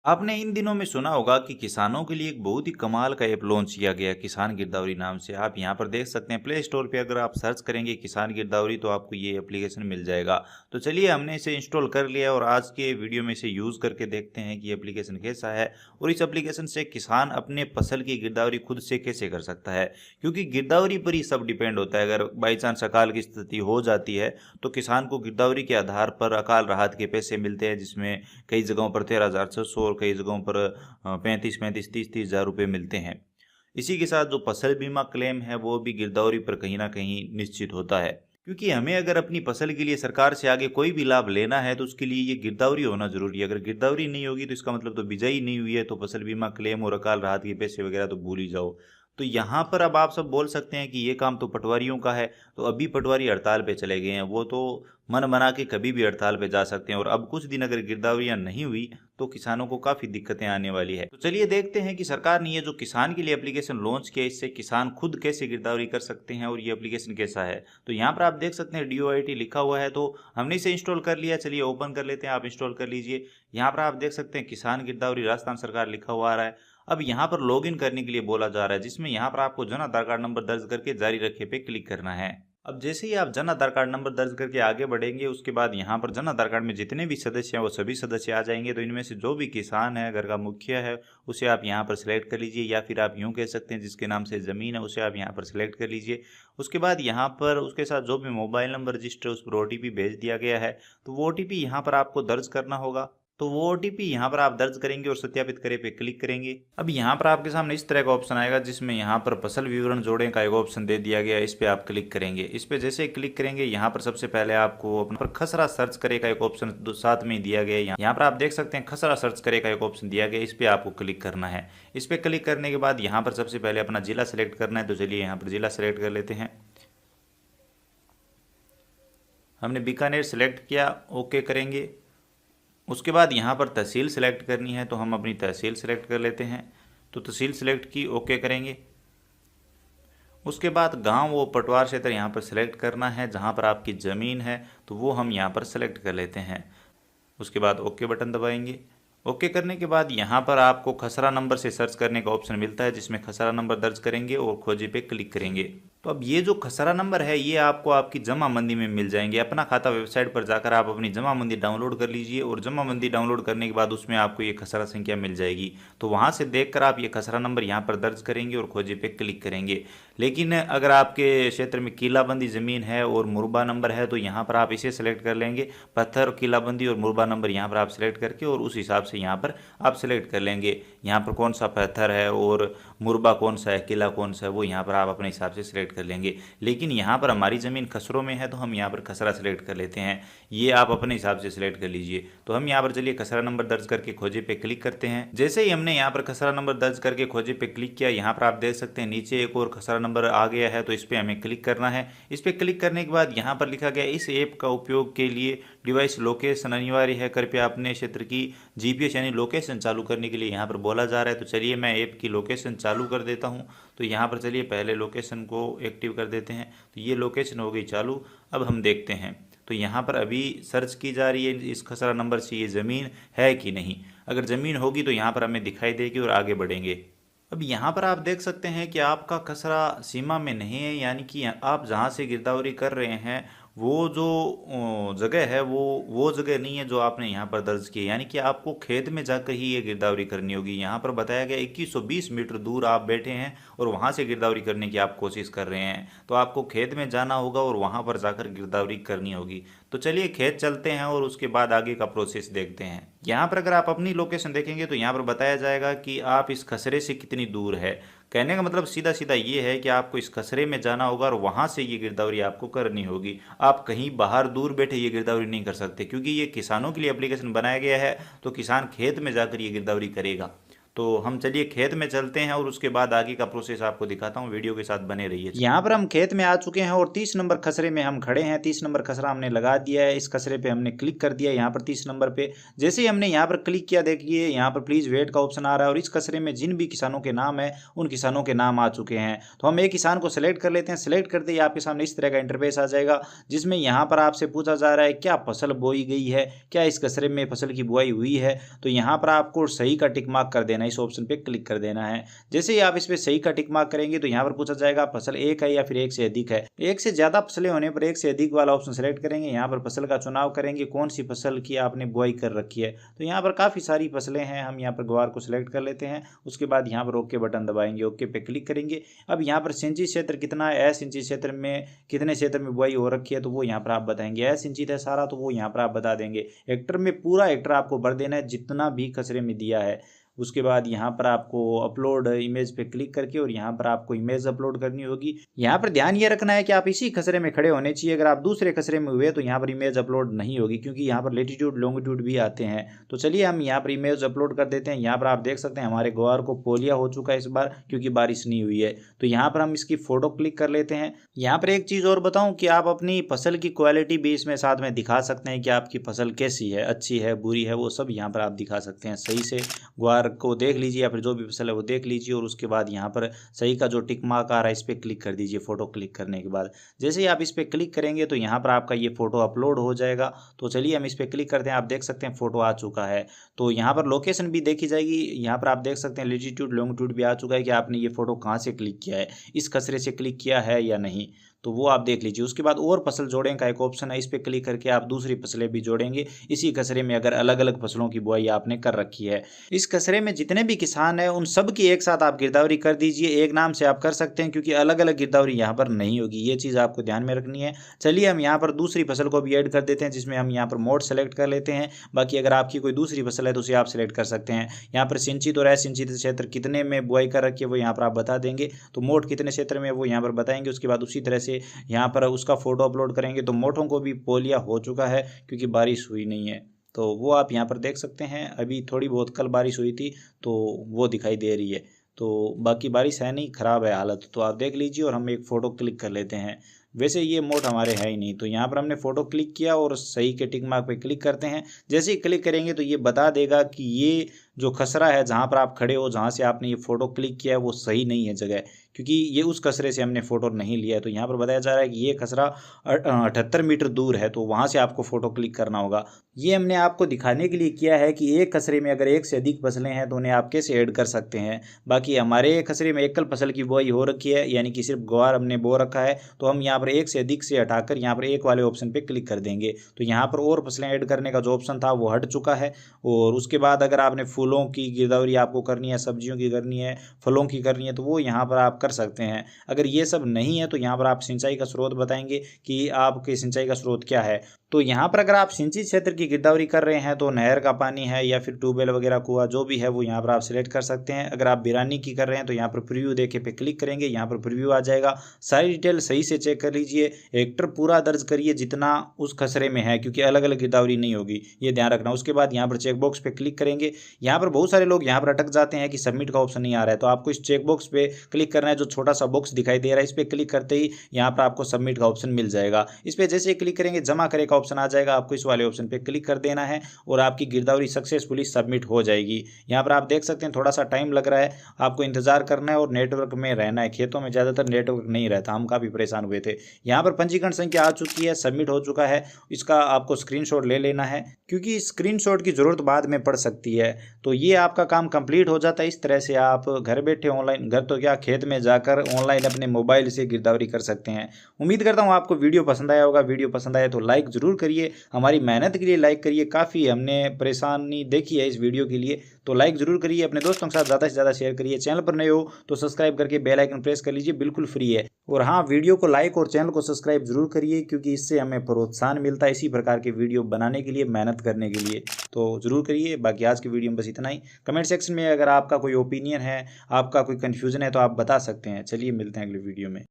आपने इन दिनों में सुना होगा कि किसानों के लिए एक बहुत ही कमाल का ऐप लॉन्च किया गया है, किसान गिरदावरी नाम से। आप यहाँ पर देख सकते हैं, प्ले स्टोर पे अगर आप सर्च करेंगे किसान गिरदावरी तो आपको ये एप्लीकेशन मिल जाएगा। तो चलिए, हमने इसे इंस्टॉल कर लिया और आज के वीडियो में इसे यूज़ करके देखते हैं कि एप्लीकेशन कैसा है और इस एप्लीकेशन से किसान अपने फसल की गिरदावरी खुद से कैसे कर सकता है। क्योंकि गिरदावरी पर ही सब डिपेंड होता है। अगर बाई चांस अकाल की स्थिति हो जाती है तो किसान को गिरदावरी के आधार पर अकाल राहत के पैसे मिलते हैं, जिसमें कई जगहों पर 13,600 और कई जगहों पर 35-35, 30-30 हज़ार रुपये मिलते हैं। इसी के साथ जो फसल बीमा क्लेम है वो भी गिरदावरी पर कहीं ना कहीं निश्चित होता है। क्योंकि हमें अगर अपनी फसल के लिए सरकार से आगे कोई भी लाभ लेना है तो उसके लिए ये गिरदावरी होना जरूरी है। अगर गिरदावरी नहीं होगी तो इसका मतलब तो बिजाई नहीं हुई है, तो फसल बीमा क्लेम और अकाल राहत के पैसे वगैरह तो भूल ही जाओ। तो यहाँ पर अब आप सब बोल सकते हैं कि ये काम तो पटवारियों का है। तो अभी पटवारी हड़ताल पे चले गए हैं, वो तो मन बना के कभी भी हड़ताल पे जा सकते हैं। और अब कुछ दिन अगर गिरदावरियां नहीं हुई तो किसानों को काफी दिक्कतें आने वाली है। तो चलिए देखते हैं कि सरकार ने ये जो किसान के लिए एप्लीकेशन लॉन्च किया, इससे किसान खुद कैसे गिरदावरी कर सकते हैं और ये एप्लीकेशन कैसा है। तो यहाँ पर आप देख सकते हैं DOIT लिखा हुआ है, तो हमने इसे इंस्टॉल कर लिया। चलिए ओपन कर लेते हैं, आप इंस्टॉल कर लीजिए। यहाँ पर आप देख सकते हैं किसान गिरदावरी राजस्थान सरकार लिखा हुआ आ रहा है। अब यहाँ पर लॉगिन करने के लिए बोला जा रहा है, जिसमें यहाँ पर आपको जन आधार कार्ड नंबर दर्ज करके जारी रखे पे क्लिक करना है। अब जैसे ही आप जन आधार कार्ड नंबर दर्ज करके आगे बढ़ेंगे, उसके बाद यहाँ पर जन आधार कार्ड में जितने भी सदस्य हैं वो सभी सदस्य आ जाएंगे। तो इनमें से जो भी किसान है, घर का मुखिया है, उसे आप यहाँ पर सिलेक्ट कर लीजिए, या फिर आप यूँ कह सकते हैं जिसके नाम से ज़मीन है उसे आप यहाँ पर सिलेक्ट कर लीजिए। उसके बाद यहाँ पर उसके साथ जो भी मोबाइल नंबर रजिस्टर उस पर OTP भेज दिया गया है, तो वो OTP यहाँ पर आपको दर्ज करना होगा। तो वो OTP यहाँ पर आप दर्ज करेंगे और सत्यापित करे पे क्लिक करेंगे। अब यहाँ पर आपके सामने इस तरह का ऑप्शन आएगा, जिसमें यहाँ पर फसल विवरण जोड़ने का एक ऑप्शन दे दिया गया है। इस पे आप क्लिक करेंगे। इस पे जैसे क्लिक करेंगे, यहाँ पर सबसे पहले आपको अपना पर खसरा सर्च करे का एक ऑप्शन साथ में दिया गया है। यहाँ पर आप देख सकते हैं खसरा सर्च करे का एक ऑप्शन दिया गया है, इस पे आपको क्लिक करना है। इस पे क्लिक करने के बाद यहाँ पर सबसे पहले अपना जिला सेलेक्ट करना है। तो चलिए यहाँ पर जिला सेलेक्ट कर लेते हैं। हमने बीकानेर सेलेक्ट किया, ओके करेंगे। उसके बाद यहाँ पर तहसील सेलेक्ट करनी है, तो हम अपनी तहसील सेलेक्ट कर लेते हैं। तो तहसील सेलेक्ट की, ओके करेंगे। उसके बाद गांव व पटवार क्षेत्र यहाँ पर सेलेक्ट करना है, जहाँ पर आपकी ज़मीन है तो वो हम यहाँ पर सेलेक्ट कर लेते हैं। उसके बाद ओके बटन दबाएंगे। ओके करने के बाद यहाँ पर आपको खसरा नंबर से सर्च करने का ऑप्शन मिलता है, जिसमें खसरा नंबर दर्ज करेंगे और खोजे पे क्लिक करेंगे। तो अब ये जो खसरा नंबर है ये आपको आपकी जमा मंदी में मिल जाएंगे। अपना खाता वेबसाइट पर जाकर आप अपनी जमा मंदी डाउनलोड कर लीजिए और जमा मंदी डाउनलोड करने के बाद उसमें आपको ये खसरा संख्या मिल जाएगी। तो वहाँ से देखकर आप ये खसरा नंबर यहाँ पर दर्ज करेंगे और खोजे पे क्लिक करेंगे। लेकिन अगर आपके क्षेत्र में किलाबंदी ज़मीन है और मुरबा नंबर है तो यहाँ पर आप इसे सेलेक्ट कर लेंगे। पत्थर, किलाबंदी और मुरबा नंबर यहाँ पर आप सेलेक्ट करके और उस हिसाब से यहाँ पर आप सेलेक्ट कर लेंगे। यहाँ पर कौन सा पत्थर है और मुरबा कौन सा है, किला कौन सा है, वो यहाँ पर आप अपने हिसाब से सिलेक्ट कर लेंगे। लेकिन यहाँ पर हमारी ज़मीन खसरों में है तो हम यहाँ पर खसरा सेलेक्ट कर लेते हैं। ये आप अपने हिसाब से सिलेक्ट कर लीजिए। तो हम यहाँ पर चलिए खसरा नंबर दर्ज करके खोजे पे क्लिक करते हैं। जैसे ही हमने यहाँ पर खसरा नंबर दर्ज करके खोजे पे क्लिक किया, यहाँ पर आप देख सकते हैं नीचे एक और खसरा नंबर आ गया है, तो इस पर हमें क्लिक करना है। इस पर क्लिक करने के बाद यहाँ पर लिखा गया इस ऐप का उपयोग के लिए डिवाइस लोकेशन अनिवार्य है, कृपया अपने क्षेत्र की GPS यानी लोकेशन चालू करने के लिए यहाँ पर बोला जा रहा है। तो चलिए मैं ऐप की लोकेशन चालू कर देता हूँ। तो यहाँ पर चलिए पहले लोकेशन को एक्टिव कर देते हैं। तो ये लोकेशन हो गई चालू। अब हम देखते हैं, तो यहाँ पर अभी सर्च की जा रही है इस खसरा नंबर से ये ज़मीन है कि नहीं। अगर ज़मीन होगी तो यहाँ पर हमें दिखाई देगी और आगे बढ़ेंगे। अब यहाँ पर आप देख सकते हैं कि आपका खसरा सीमा में नहीं है, यानी कि आप जहाँ से गिरदावरी कर रहे हैं वो जो जगह है वो जगह नहीं है जो आपने यहाँ पर दर्ज की है। यानी कि आपको खेत में जाकर ही ये गिरदावरी करनी होगी। यहाँ पर बताया गया 2120 मीटर दूर आप बैठे हैं और वहाँ से गिरदावरी करने की आप कोशिश कर रहे हैं, तो आपको खेत में जाना होगा और वहाँ पर जाकर गिरदावरी करनी होगी। तो चलिए खेत चलते हैं और उसके बाद आगे का प्रोसेस देखते हैं। यहाँ पर अगर आप अपनी लोकेशन देखेंगे तो यहाँ पर बताया जाएगा कि आप इस खसरे से कितनी दूर है। कहने का मतलब सीधा सीधा ये है कि आपको इस खसरे में जाना होगा और वहाँ से ये गिरदावरी आपको करनी होगी। आप कहीं बाहर दूर बैठे ये गिरदावरी नहीं कर सकते, क्योंकि ये किसानों के लिए एप्लीकेशन बनाया गया है, तो किसान खेत में जाकर ये गिरदावरी करेगा। तो हम चलिए खेत में चलते हैं और उसके बाद आगे का प्रोसेस आपको दिखाता हूँ, वीडियो के साथ बने रहिए। यहाँ पर हम खेत में आ चुके हैं और 30 नंबर खसरे में हम खड़े हैं। 30 नंबर खसरा हमने लगा दिया है, इस खसरे पे हमने क्लिक कर दिया। यहाँ पर 30 नंबर पे जैसे ही हमने यहाँ पर क्लिक किया, देखिए यहाँ पर प्लीज़ वेट का ऑप्शन आ रहा है और इस खसरे में जिन भी किसानों के नाम है उन किसानों के नाम आ चुके हैं। तो हम एक किसान को सिलेक्ट कर लेते हैं। सिलेक्ट करते ही आपके सामने इस तरह का इंटरफेस आ जाएगा, जिसमें यहाँ पर आपसे पूछा जा रहा है क्या फसल बोई गई है, क्या इस खसरे में फसल की बुआई हुई है। तो यहाँ पर आपको सही का टिक मार्क कर देना है, इस ऑप्शन पे क्लिक कर देना है। जैसे ही आप इस पे सही का टिक मार्क करेंगे तो यहाँ पर पूछा जाएगा फसल एक है या फिर एक से अधिक है। एक से ज्यादा फसलें होने पर एक से अधिक वाला ऑप्शन सेलेक्ट करेंगे। यहाँ पर फसल का चुनाव करेंगे, कौन सी फसल की आपने बुआई कर रखी है। तो यहाँ पर काफी सारी फसलें हैं, हम यहाँ पर ग्वार को सिलेक्ट कर लेते हैं। उसके बाद यहाँ पर ओके बटन दबाएंगे, ओके पे क्लिक करेंगे। अब यहाँ पर सिंचित क्षेत्र कितना है, सिंचित क्षेत्र में कितने क्षेत्र में बुआई हो रखी है, तो वो यहाँ पर आप बताएंगे। सिंचित है सारा, तो वो यहाँ पर आप बता देंगे। हेक्टर में पूरा हेक्टर आपको भर देना है जितना भी खसरे में दिया है। उसके बाद यहाँ पर आपको अपलोड इमेज पे क्लिक करके और यहाँ पर आपको इमेज अपलोड करनी होगी। यहाँ पर ध्यान ये रखना है कि आप इसी खसरे में खड़े होने चाहिए। अगर आप दूसरे खसरे में हुए तो यहाँ पर इमेज अपलोड नहीं होगी, क्योंकि यहाँ पर लेटीट्यूड लॉन्गिट्यूड भी आते हैं। तो चलिए हम यहाँ पर इमेज अपलोड कर देते हैं। यहाँ पर आप देख सकते हैं हमारे ग्वार को पोलिया हो चुका है इस बार, क्योंकि बारिश नहीं हुई है। तो यहाँ पर हम इसकी फोटो क्लिक कर लेते हैं। यहाँ पर एक चीज़ और बताऊँ कि आप अपनी फसल की क्वालिटी भी इसमें साथ में दिखा सकते हैं कि आपकी फसल कैसी है, अच्छी है, बुरी है, वो सब यहाँ पर आप दिखा सकते हैं। सही से ग्वार को देख लीजिए या फिर जो भी फसल है वो देख लीजिए और उसके बाद यहाँ पर सही का जो टिक मार्क आ रहा है इस पर क्लिक कर दीजिए। फोटो क्लिक करने के बाद जैसे ही आप इस पर क्लिक करेंगे तो यहाँ पर आपका ये फोटो अपलोड हो जाएगा। तो चलिए हम इस पर क्लिक करते हैं। आप देख सकते हैं फोटो आ चुका है। तो यहाँ पर लोकेशन भी देखी जाएगी। यहाँ पर आप देख सकते हैं लेटीट्यूड लॉन्गिट्यूड भी आ चुका है कि आपने ये फोटो कहाँ से क्लिक किया है, इस खसरे से क्लिक किया है या नहीं, तो वो आप देख लीजिए। उसके बाद और फसल जोड़ने का एक ऑप्शन है, इस पर क्लिक करके आप दूसरी फसलें भी जोड़ेंगे इसी खसरे में, अगर अलग अलग फसलों की बुआई आपने कर रखी है। इस खसरे में जितने भी किसान हैं उन सब की एक साथ आप गिरदावरी कर दीजिए। एक नाम से आप कर सकते हैं, क्योंकि अलग अलग गिरदावरी यहाँ पर नहीं होगी, ये चीज़ आपको ध्यान में रखनी है। चलिए हम यहाँ पर दूसरी फसल को भी ऐड कर देते हैं, जिसमें हम यहाँ पर मोड सेलेक्ट कर लेते हैं। बाकी अगर आपकी कोई दूसरी फसल है तो उसे आप सिलेक्ट कर सकते हैं। यहाँ पर सिंचित और असिंचित क्षेत्र कितने में बुआई कर रखी है वो यहाँ पर आप बता देंगे। तो मोट कितने क्षेत्र में वो यहाँ पर बताएंगे। उसके बाद उसी तरह से यहाँ पर उसका फोटो अपलोड करेंगे। तो मोटों को भी पोलिया हो चुका है क्योंकि बारिश हुई नहीं है, तो वो आप यहाँ पर देख सकते हैं। अभी थोड़ी बहुत कल बारिश हुई थी तो वो दिखाई दे रही है, तो बाकी बारिश है नहीं, ख़राब है हालत। तो आप देख लीजिए और हम एक फ़ोटो क्लिक कर लेते हैं। वैसे ये मोड हमारे है ही नहीं, तो यहाँ पर हमने फ़ोटो क्लिक किया और सही के टिक मार्क पे क्लिक करते हैं। जैसे ही क्लिक करेंगे तो ये बता देगा कि ये जो खसरा है जहाँ पर आप खड़े हो, जहाँ से आपने ये फ़ोटो क्लिक किया है वो सही नहीं है जगह, क्योंकि ये उस खसरे से हमने फ़ोटो नहीं लिया है। तो यहाँ पर बताया जा रहा है कि ये खसरा 78 मीटर दूर है, तो वहाँ से आपको फ़ोटो क्लिक करना होगा। ये हमने आपको दिखाने के लिए किया है कि एक खसरे में अगर एक से अधिक फसलें हैं तो उन्हें आप कैसे ऐड कर सकते हैं। बाकी हमारे खसरे में एकल फसल की बुआई हो रखी है, यानी कि सिर्फ ग्वार हमने बो रखा है, तो हम यहाँ पर एक से अधिक से हटाकर यहाँ पर एक वाले ऑप्शन पे क्लिक कर देंगे। तो यहाँ पर और फसलें ऐड करने का जो ऑप्शन था वो हट चुका है। और उसके बाद अगर आपने फूलों की गिरदावरी आपको करनी है, सब्जियों की करनी है, फलों की करनी है, तो वो यहाँ पर आप कर सकते हैं। अगर ये सब नहीं है तो यहाँ पर आप सिंचाई का स्रोत बताएंगे कि आपके सिंचाई का स्रोत क्या है। तो यहाँ पर अगर आप सिंचित क्षेत्र की गिरदावरी कर रहे हैं तो नहर का पानी है या फिर ट्यूबवेल वगैरह कुआं जो भी है वो यहाँ पर आप सिलेक्ट कर सकते हैं। अगर आप बिरानी की कर रहे हैं तो यहाँ पर प्रीव्यू देखे पे क्लिक करेंगे, यहाँ पर प्रीव्यू आ जाएगा। सारी डिटेल सही से चेक कर लीजिए, हेक्टर पूरा दर्ज करिए जितना उस खसरे में है, क्योंकि अलग अलग गिरदावरी नहीं होगी, ये ध्यान रखना। उसके बाद यहाँ पर चेक बॉक्स पे क्लिक करेंगे। यहाँ पर बहुत सारे लोग यहाँ पर अटक जाते हैं कि सबमिट का ऑप्शन नहीं आ रहा है, तो आपको इस चेक बॉक्स पे क्लिक करना है। जो छोटा सा बॉक्स दिखाई दे रहा है इस पर क्लिक करते ही यहाँ पर आपको सबमिट का ऑप्शन मिल जाएगा। इस पर जैसे क्लिक करेंगे जमा करे का ऑप्शन आ जाएगा, आपको इस वाले ऑप्शन पे क्लिक कर देना है और आपकी गिरदावरी सक्सेसफुली सबमिट हो जाएगी। यहाँ पर आप देख सकते हैं थोड़ा सा टाइम लग रहा है, आपको इंतजार करना है और नेटवर्क में रहना है। खेतों में ज़्यादातर नेटवर्क नहीं रहता, हम काफ़ी परेशान हुए थे। यहाँ पर पंजीकरण संख्या आ चुकी है, सबमिट हो चुका है। इसका आपको स्क्रीनशॉट ले लेना है, क्योंकि स्क्रीनशॉट की ज़रूरत बाद में पड़ सकती है। तो ये आपका काम कंप्लीट हो जाता है। इस तरह से आप घर बैठे ऑनलाइन, घर तो क्या खेत में जाकर ऑनलाइन अपने मोबाइल से गिरदावरी कर सकते हैं। उम्मीद करता हूँ आपको वीडियो पसंद आया होगा। वीडियो पसंद आया तो लाइक ज़रूर करिए, हमारी मेहनत के लिए लाइक करिए। काफ़ी हमने परेशानी देखी है इस वीडियो के लिए, तो लाइक ज़रूर करिए। अपने दोस्तों के साथ ज़्यादा से ज़्यादा शेयर करिए। चैनल पर नए हो तो सब्सक्राइब करके बेल आइकन प्रेस कर लीजिए, बिल्कुल फ्री है। और हाँ, वीडियो को लाइक और चैनल को सब्सक्राइब जरूर करिए, क्योंकि इससे हमें प्रोत्साहन मिलता है इसी प्रकार के वीडियो बनाने के लिए, मेहनत करने के लिए। तो ज़रूर करिए। बाकी आज की वीडियो में बस इतना ही। कमेंट सेक्शन में अगर आपका कोई ओपिनियन है, आपका कोई कन्फ्यूज़न है तो आप बता सकते हैं। चलिए मिलते हैं अगले वीडियो में।